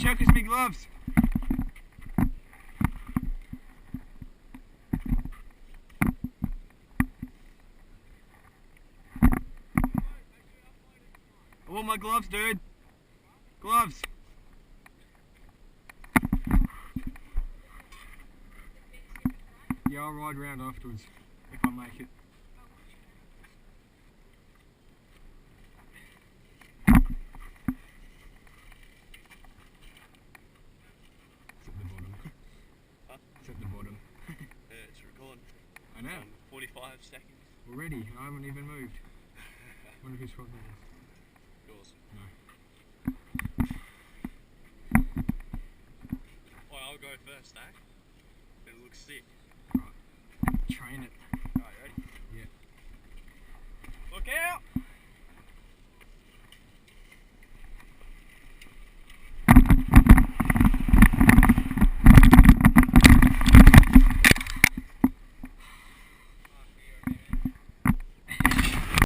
choke us me gloves. I want my gloves, dude. Gloves. Yeah, I'll ride round afterwards if I make it. It's at the bottom. Huh? It's at the bottom. Yeah, it's recording. I know. 45 seconds. Already, I haven't even moved. Wonder whose fault that is. Yours. No. Well, I'll go first, eh? It looks sick. Right. Train it.